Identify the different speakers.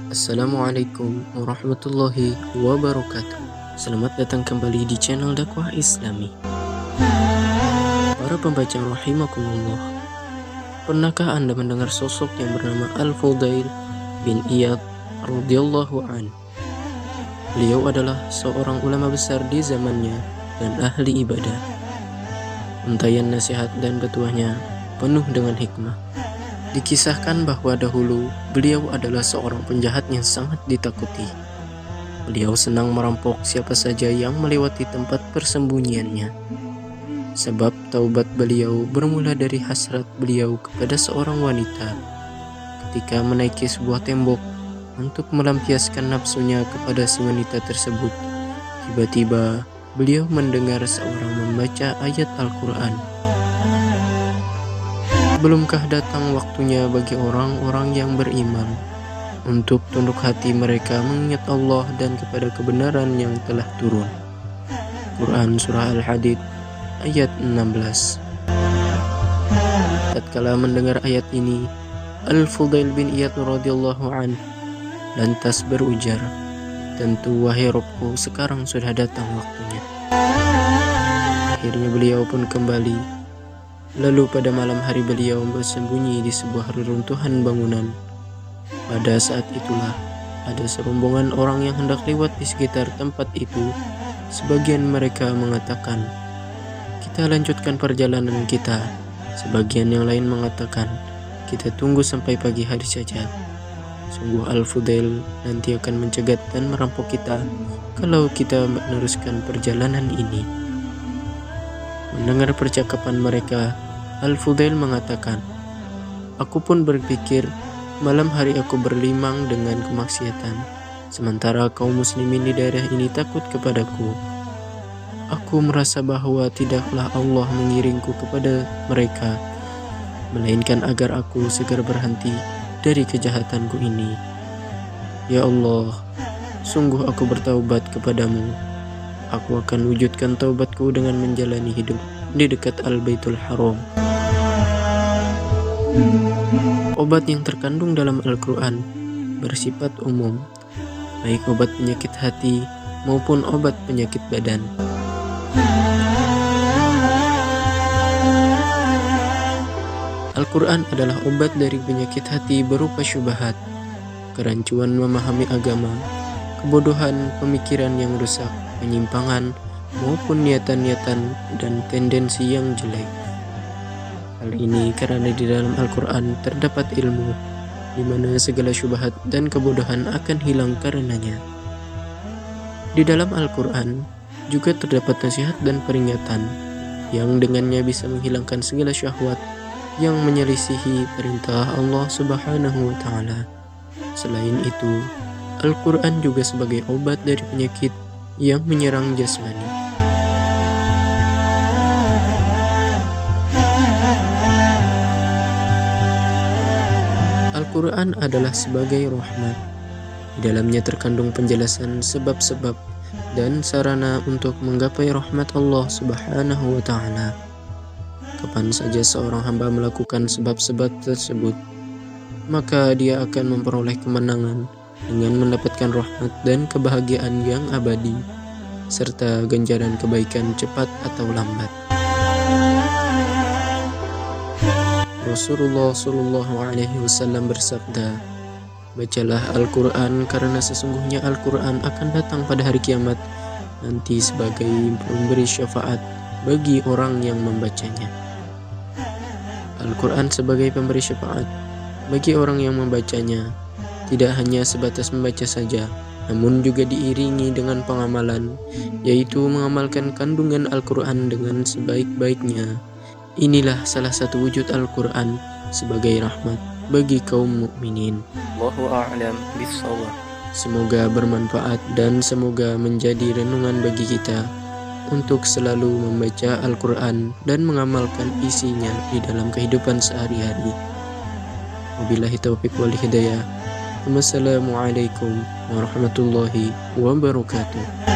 Speaker 1: Assalamualaikum warahmatullahi wabarakatuh. Selamat datang kembali di channel dakwah Islami. Para pembaca rahimakumullah, pernahkah Anda mendengar sosok yang bernama Al-Fudail bin Iyad radhiyallahu an? Beliau adalah seorang ulama besar di zamannya dan ahli ibadah. Untayan nasihat dan petuahnya penuh dengan hikmah. Dikisahkan bahwa dahulu beliau adalah seorang penjahat yang sangat ditakuti. Beliau senang merampok siapa saja yang melewati tempat persembunyiannya. Sebab taubat beliau bermula dari hasrat beliau kepada seorang wanita ketika menaiki sebuah tembok untuk melampiaskan nafsunya kepada si wanita tersebut. Tiba-tiba beliau mendengar seorang membaca ayat Al-Quran. Belumkah datang waktunya bagi orang-orang yang beriman untuk tunduk hati mereka mengingat Allah dan kepada kebenaran yang telah turun. Quran Surah Al-Hadid ayat 16. Tatkala mendengar ayat ini, Al-Fudail bin Iyad radhiyallahu an lantas berujar, "Tentu wahai Robku, sekarang sudah datang waktunya." Akhirnya beliau pun kembali. Lalu pada malam hari beliau bersembunyi di sebuah reruntuhan bangunan. Pada saat itulah ada serombongan orang yang hendak lewat di sekitar tempat itu. Sebagian mereka mengatakan, "Kita lanjutkan perjalanan kita." Sebagian yang lain mengatakan, "Kita tunggu sampai pagi hari saja. Sungguh Al-Fudail nanti akan mencegat dan merampok kita kalau kita meneruskan perjalanan ini." Mendengar percakapan mereka, Al-Fudail mengatakan, "Aku pun berpikir malam hari aku berlimang dengan kemaksiatan, sementara kaum muslimin di daerah ini takut kepadaku. Aku merasa bahwa tidaklah Allah mengiringku kepada mereka, melainkan agar aku segera berhenti dari kejahatanku ini. Ya Allah, sungguh aku bertaubat kepadamu. Aku akan wujudkan taubatku dengan menjalani hidup di dekat Al-Baitul Haram." Obat yang terkandung dalam Al-Quran bersifat umum, baik obat penyakit hati maupun obat penyakit badan. Al-Quran adalah obat dari penyakit hati berupa syubhat, kerancuan memahami agama, kebodohan pemikiran yang rusak, penyimpangan, maupun niatan-niatan dan tendensi yang jelek. Hal ini karena di dalam Al-Quran terdapat ilmu di mana segala syubhat dan kebodohan akan hilang karenanya. Di dalam Al-Quran juga terdapat nasihat dan peringatan yang dengannya bisa menghilangkan segala syahwat yang menyelisihi perintah Allah Subhanahu wa Ta'ala. Selain itu, Al-Quran juga sebagai obat dari penyakit yang menyerang jasmani. Al-Quran adalah sebagai rahmat. Di dalamnya terkandung penjelasan sebab-sebab dan sarana untuk menggapai rahmat Allah Subhanahu wa Ta'ala. Kapan saja seorang hamba melakukan sebab-sebab tersebut, maka dia akan memperoleh kemenangan dengan mendapatkan rahmat dan kebahagiaan yang abadi, serta ganjaran kebaikan cepat atau lambat. Rasulullah Shallallahu Alaihi Wasallam bersabda, "Bacalah Al-Quran karena sesungguhnya Al-Quran akan datang pada hari kiamat nanti sebagai pemberi syafaat bagi orang yang membacanya." Al-Quran sebagai pemberi syafaat bagi orang yang membacanya tidak hanya sebatas membaca saja, namun juga diiringi dengan pengamalan, yaitu mengamalkan kandungan Al-Quran dengan sebaik-baiknya. Inilah salah satu wujud Al-Quran sebagai rahmat bagi kaum mukminin. Wallahu a'lam bishawab. Semoga bermanfaat dan semoga menjadi renungan bagi kita untuk selalu membaca Al-Quran dan mengamalkan isinya di dalam kehidupan sehari-hari. Wabillahi taufiq wal hidayah. Wassalamualaikum warahmatullahi wabarakatuh.